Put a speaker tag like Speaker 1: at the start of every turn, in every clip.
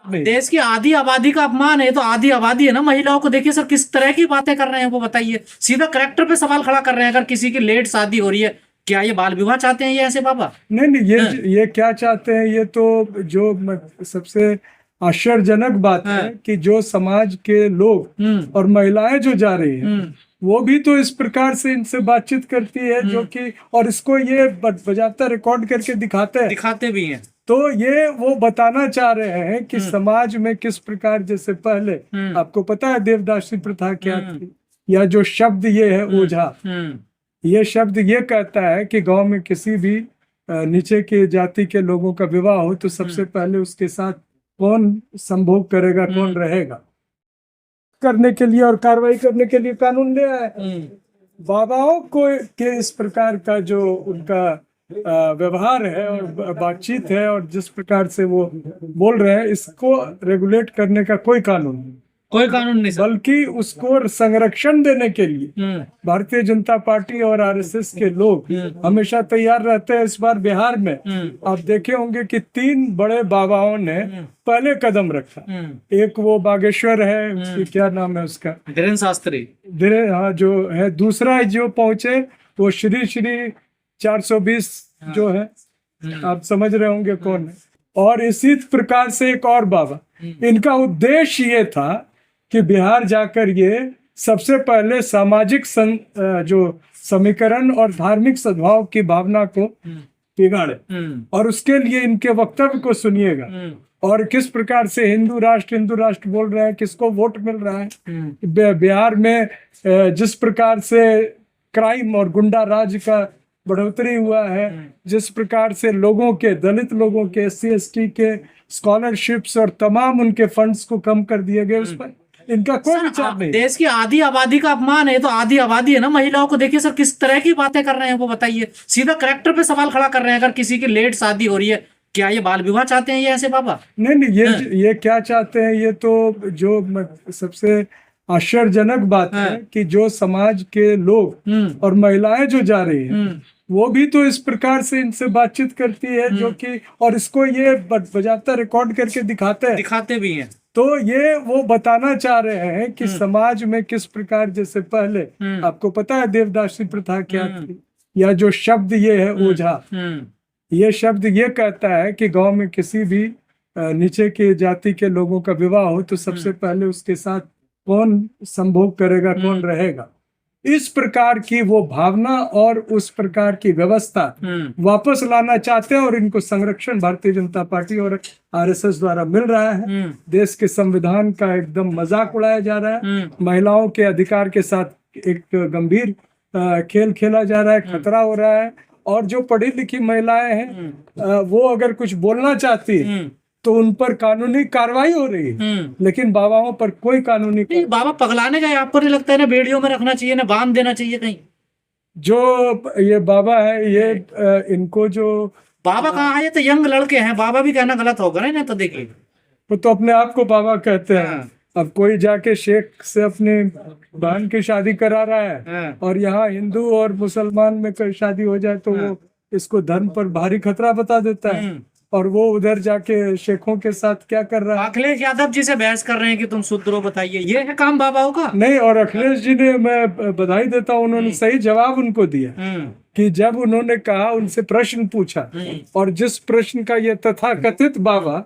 Speaker 1: देश की आधी आबादी का अपमान है। तो आधी आबादी है ना महिलाओं को। देखिए सर किस तरह की बातें कर रहे हैं वो बताइए। सीधा करेक्टर पे सवाल खड़ा कर रहे हैं। अगर किसी की लेट शादी हो रही है, क्या ये बाल विवाह चाहते हैं ये ऐसे बाबा?
Speaker 2: नहीं, ये क्या चाहते हैं, ये तो जो सबसे आश्चर्यजनक बात है कि जो समाज के लोग और महिलाएं जो जा रही हैं वो भी तो इस प्रकार से इनसे बातचीत करती है, जो कि और इसको ये बजाता रिकॉर्ड करके दिखाते भी हैं। तो ये वो बताना चाह रहे हैं कि समाज में किस प्रकार, जैसे पहले आपको पता है देवदासी प्रथा क्या थी, या जो शब्द ये है ओझा, ये शब्द ये कहता है कि गांव में किसी भी नीचे के जाति के लोगों का विवाह हो तो सबसे पहले उसके साथ कौन संभोग करेगा, कौन रहेगा, करने के लिए और कार्रवाई करने के लिए कानून ले आया है। बाबाओं को के इस प्रकार का जो उनका व्यवहार है और बातचीत है और जिस प्रकार से वो बोल रहे हैं, इसको रेगुलेट करने का कोई कानून नहीं सर। बल्कि उसको संरक्षण देने के लिए भारतीय जनता पार्टी और आरएसएस के लोग हमेशा तैयार रहते हैं। इस बार बिहार में आप देखे होंगे कि 3 बड़े बाबाओं ने पहले कदम रखा। एक वो बागेश्वर है, उसकी क्या नाम है उसका,
Speaker 1: धीरेन्द्र शास्त्री,
Speaker 2: हाँ जो है। दूसरा जो पहुंचे वो श्री 420 जो है, आप समझ रहे होंगे कौन है। और इसी प्रकार से एक और बाबा, इनका उद्देश्य ये था कि बिहार जाकर ये सबसे पहले सामाजिक जो समीकरण और धार्मिक सद्भाव की भावना को बिगाड़े, और उसके लिए इनके वक्तव्य को सुनिएगा। और किस प्रकार से हिंदू राष्ट्र बोल रहे हैं, किसको वोट मिल रहा है बिहार में, जिस प्रकार से क्राइम और गुंडा राज का बढ़ोतरी हुआ है, जिस प्रकार से लोगों के, दलित लोगों के, SC/ST के स्कॉलरशिप्स और तमाम उनके फंड्स को कम कर दिए गए, उस पर इनका कोई विचार नहीं।
Speaker 1: देश की आधी आबादी का अपमान है। तो आधी आबादी है ना महिलाओं को। देखिए सर किस तरह की बातें कर रहे हैं वो बताइए। सीधा करेक्टर पे सवाल खड़ा कर रहे हैं। अगर किसी की लेट शादी हो रही है, क्या ये बाल विवाह चाहते हैं ये ऐसे बाबा?
Speaker 2: नहीं, ये क्या चाहते हैं, ये तो जो सबसे आश्चर्यजनक बात है कि जो समाज के लोग और महिलाएं जो जा रही हैं वो भी तो इस प्रकार से इनसे बातचीत करती है, जो कि और इसको ये बजाता रिकॉर्ड करके दिखाते भी हैं। तो ये वो बताना चाह रहे हैं कि समाज में किस प्रकार, जैसे पहले आपको पता है देवदासी प्रथा क्या थी, या जो शब्द ये है ओझा, ये शब्द ये कहता है कि गांव में किसी भी नीचे के जाति के लोगों का विवाह हो तो सबसे पहले उसके साथ कौन संभोग करेगा, कौन रहेगा। इस प्रकार की वो भावना और उस प्रकार की व्यवस्था वापस लाना चाहते हैं, और इनको संरक्षण भारतीय जनता पार्टी और आरएसएस द्वारा मिल रहा है। देश के संविधान का एकदम मजाक उड़ाया जा रहा है। महिलाओं के अधिकार के साथ एक गंभीर खेल खेला जा रहा है, खतरा हो रहा है। और जो पढ़ी लिखी महिलाएं हैं वो अगर कुछ बोलना चाहती है तो उन पर कानूनी कार्रवाई हो रही है, लेकिन बाबाओं पर कोई कानूनी
Speaker 1: बाबा पगलाने का आपको नहीं लगता है ना, बेड़ियों में रखना चाहिए ना, बांध देना चाहिए कहीं?
Speaker 2: जो ये बाबा है ये इनको जो
Speaker 1: बाबा कहाँ है, ये तो यंग लड़के हैं। बाबा भी कहना गलत होगा ना। तो देखिए
Speaker 2: वो तो अपने आप को बाबा कहते हैं। अब कोई जाके शेख से अपनी बहन की शादी करा रहा है और यहाँ हिंदू और मुसलमान में शादी हो जाए तो वो इसको धर्म पर भारी खतरा बता देता है, और वो उधर जाके शेखों के साथ क्या कर रहा है।
Speaker 1: अखिलेश यादव जी से बहस कर रहे हैं कि तुम शुद्ध हो। बताइए ये है काम बाबाओं का?
Speaker 2: नहीं, और अखिलेश जी ने, मैं बधाई देता हूँ, उन्होंने सही जवाब उनको दिया कि जब उन्होंने कहा, उनसे प्रश्न पूछा और जिस प्रश्न का ये तथाकथित बाबा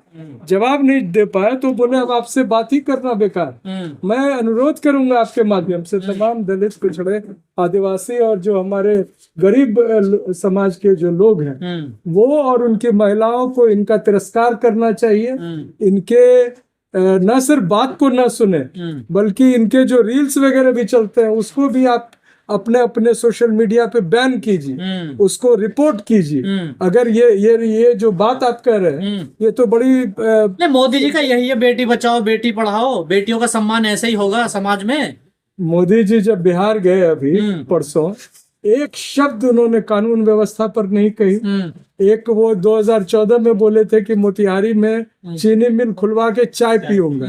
Speaker 2: जवाब नहीं दे पाए तो बोले अब आपसे बात ही करना बेकार। मैं अनुरोध करूंगा आपके माध्यम से तमाम दलित, पिछड़े, आदिवासी और जो हमारे गरीब समाज के जो लोग हैं वो और उनकी महिलाओं को इनका तिरस्कार करना चाहिए। इनके न सिर्फ बात को न सुने बल्कि इनके जो रील्स वगैरह भी चलते हैं उसको भी आप अपने अपने सोशल मीडिया पे बैन कीजिए, उसको रिपोर्ट कीजिए। अगर ये जो बात आप कह रहे हैं ये तो बड़ी
Speaker 1: मोदी जी का यही है, बेटी बचाओ बेटी पढ़ाओ, बेटियों का सम्मान ऐसे ही होगा समाज में।
Speaker 2: मोदी जी जब बिहार गए अभी परसों, एक शब्द उन्होंने कानून व्यवस्था पर नहीं कही। एक वो 2014 में बोले थे कि मोतिहारी में चीनी मिल खुलवा के चाय पीऊंगा।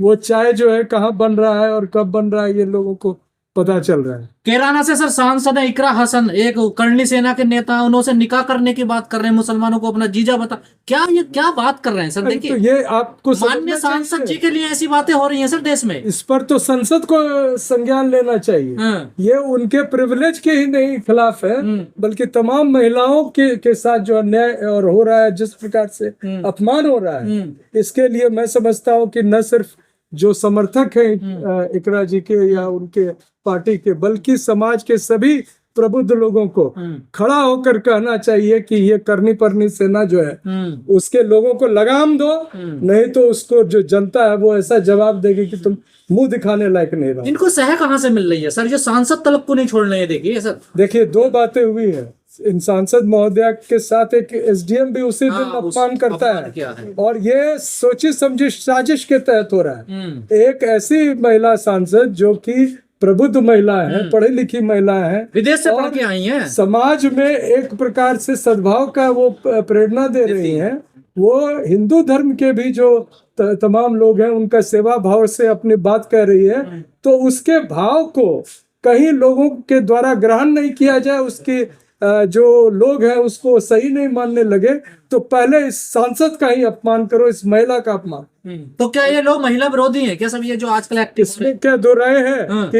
Speaker 2: वो चाय जो है कहाँ बन रहा है और कब बन रहा है ये लोगों को पता चल रहा है।
Speaker 1: कैराना से सर सांसद है इकरा हसन, एक कर्णी सेना के नेता, उन्होंने निकाह करने की बात कर रहे हैं, मुसलमानों को अपना जीजा बता, क्या बात कर रहे हैं सर? देखिए
Speaker 2: तो ये आपको
Speaker 1: माननीय सांसद जी के लिए ऐसी बातें हो रही हैं सर देश में।
Speaker 2: इस पर तो संसद को संज्ञान लेना चाहिए। ये उनके प्रिविलेज के ही नहीं खिलाफ है, बल्कि तमाम महिलाओं के साथ जो अन्याय और हो रहा है, जिस प्रकार से अपमान हो रहा है, इसके लिए मैं समझता हूँ कि न सिर्फ जो समर्थक हैं इकरा जी के या उनके पार्टी के, बल्कि समाज के सभी प्रबुद्ध लोगों को खड़ा होकर कहना चाहिए कि ये करनी परनी सेना जो है उसके लोगों को लगाम दो, नहीं तो उसको जो जनता है वो ऐसा जवाब देगी कि तुम मुंह दिखाने लायक नहीं रहो।
Speaker 1: इनको सह कहाँ से मिल रही है सर? जो सांसद तलब को नहीं छोड़ रहे हैं। देखिए सर,
Speaker 2: देखिए दो बातें हुई है। इन सांसद महोदया के साथ एक एसडीएम भी उसी दिन अपमान करता है, और ये सोची समझी साजिश के तहत हो रहा है। एक ऐसी महिला सांसद जो कि प्रबुद्ध महिला है, पढ़ी लिखी महिला है,
Speaker 1: विदेश से पढ़ के आई है,
Speaker 2: समाज में एक प्रकार से सद्भाव का वो प्रेरणा दे रही है। वो हिंदू धर्म के भी जो तमाम लोग हैं उनका सेवा भाव से अपनी बात कह रही है, तो उसके भाव को कहीं लोगों के द्वारा ग्रहण नहीं किया जाए, उसकी जो लोग हैं उसको सही नहीं मानने लगे, तो पहले इस सांसद का ही अपमान करो, इस महिला का अपमान।
Speaker 1: तो क्या ये लोग महिला विरोधी हैं क्या सब? ये जो आजकल एक्टिविस्ट,
Speaker 2: इसमें क्या दो राय है कि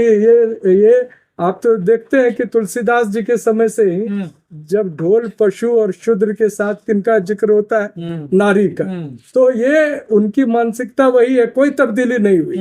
Speaker 2: ये आप तो देखते हैं कि तुलसीदास जी के समय से ही जब ढोल पशु और शूद्र के साथ किनका जिक्र होता है, नारी का, तो ये उनकी मानसिकता वही है, कोई तब्दीली नहीं हुई।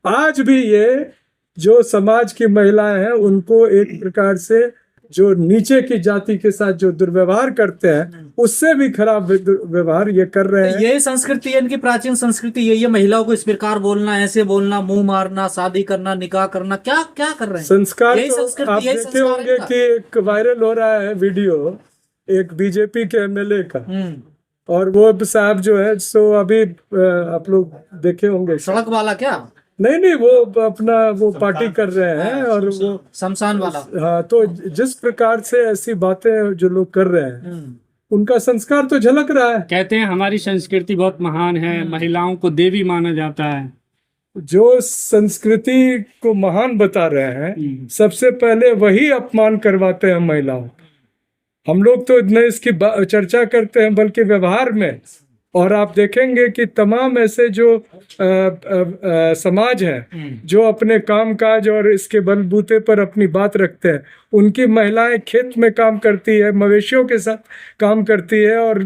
Speaker 2: आज भी ये जो समाज की महिलाएं हैं उनको एक प्रकार से जो नीचे की जाति के साथ जो दुर्व्यवहार करते हैं उससे भी खराब व्यवहार ये कर रहे हैं।
Speaker 1: यही संस्कृति है इनकी, प्राचीन संस्कृति यही है, महिलाओं को इस प्रकार बोलना, ऐसे बोलना, मुंह मारना, शादी करना, निकाह करना, क्या क्या कर रहे हैं
Speaker 2: संस्कार।
Speaker 1: यही
Speaker 2: तो
Speaker 1: संस्कृति,
Speaker 2: आप देखे होंगे कि एक वायरल हो रहा है वीडियो एक बीजेपी के एमएलए का, और वो साहब जो है सो अभी आप लोग देखे होंगे,
Speaker 1: सड़क वाला क्या
Speaker 2: नहीं वो अपना वो पार्टी कर रहे हैं और वो
Speaker 1: शमशान वाला।
Speaker 2: हाँ, तो जिस प्रकार से ऐसी बातें जो लोग कर रहे हैं उनका संस्कार तो झलक रहा है।
Speaker 3: कहते हैं हमारी संस्कृति बहुत महान है, महिलाओं को देवी माना जाता है।
Speaker 2: जो संस्कृति को महान बता रहे हैं सबसे पहले वही अपमान करवाते हैं महिलाओं। हम लोग तो न इसकी चर्चा करते हैं बल्कि व्यवहार में, और आप देखेंगे कि तमाम ऐसे जो समाज है जो अपने काम काज और इसके बलबूते पर अपनी बात रखते हैं, उनकी महिलाएं खेत में काम करती है, मवेशियों के साथ काम करती है और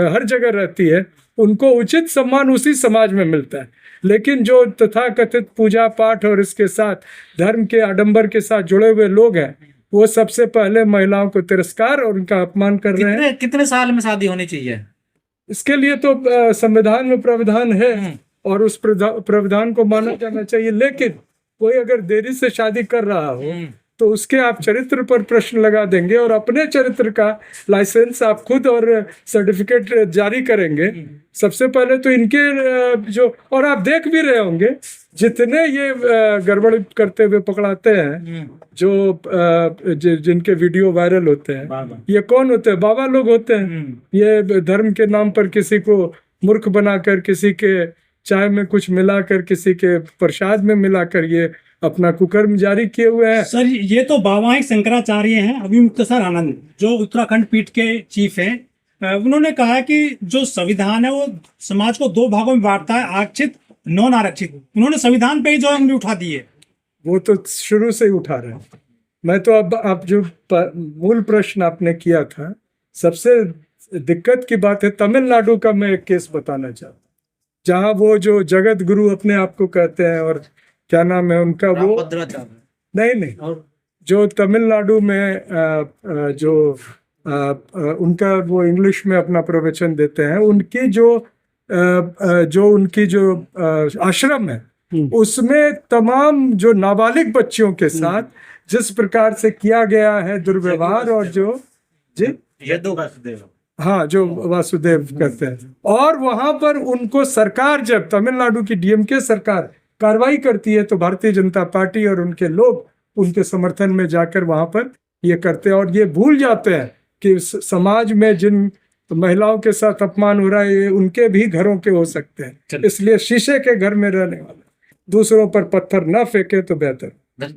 Speaker 2: हर जगह रहती है, उनको उचित सम्मान उसी समाज में मिलता है। लेकिन जो तथाकथित पूजा पाठ और इसके साथ धर्म के आडंबर के साथ जुड़े हुए लोग हैं वो सबसे पहले महिलाओं को तिरस्कार और उनका अपमान कर रहे हैं।
Speaker 1: कितने साल में शादी होनी चाहिए?
Speaker 2: इसके लिए तो संविधान में प्रावधान है और उस प्रावधान को माना जाना चाहिए। लेकिन कोई अगर देरी से शादी कर रहा हो तो उसके आप चरित्र पर प्रश्न लगा देंगे और अपने चरित्र का लाइसेंस आप खुद और सर्टिफिकेट जारी करेंगे। सबसे पहले तो इनके जो, और आप देख भी रहे होंगे जितने ये गड़बड़ करते हुए पकड़ाते हैं, जो जिनके वीडियो वायरल होते हैं, ये कौन होते हैं? बाबा लोग होते हैं। ये धर्म के नाम पर किसी को मूर्ख बनाकर, किसी के चाय में कुछ मिलाकर, किसी के प्रसाद में मिलाकर ये अपना कुकर्म जारी किए हुए हैं।
Speaker 3: सर ये तो बाबा शंकराचार्य हैं, अभी मुक्तेसर आनंद जो उत्तराखंड पीठ के चीफ हैं, उन्होंने कहा कि जो संविधान है वो समाज को दो भागों में बांटता है, आरक्षित नॉन आरक्षित। उन्होंने संविधान पे ही जो उंगली उठा दी है।
Speaker 2: वो तो शुरू से ही उठा रहे हैं। मैं तो अब आप जो मूल प्रश्न आपने किया था, सबसे दिक्कत की बात है तमिलनाडु का। मैं एक केस बताना चाहता हूँ जहाँ वो जो जगत गुरु अपने आप को कहते हैं और क्या नाम है उनका, वो नहीं जो तमिलनाडु में जो उनका वो इंग्लिश में अपना प्रवचन देते हैं, उनकी जो उनकी जो आश्रम है उसमें तमाम जो नाबालिग बच्चियों के साथ जिस प्रकार से किया गया है दुर्व्यवहार, और जो हाँ जो वासुदेव कहते हैं, और वहां पर उनको सरकार, जब तमिलनाडु की डीएमके सरकार कार्रवाई करती है तो भारतीय जनता पार्टी और उनके लोग उनके समर्थन में जाकर वहां पर ये करते हैं, और ये भूल जाते हैं कि समाज में जिन महिलाओं के साथ अपमान हो रहा है ये उनके भी घरों के हो सकते हैं। इसलिए शीशे के घर में रहने वाले दूसरों पर पत्थर न फेंके तो बेहतर।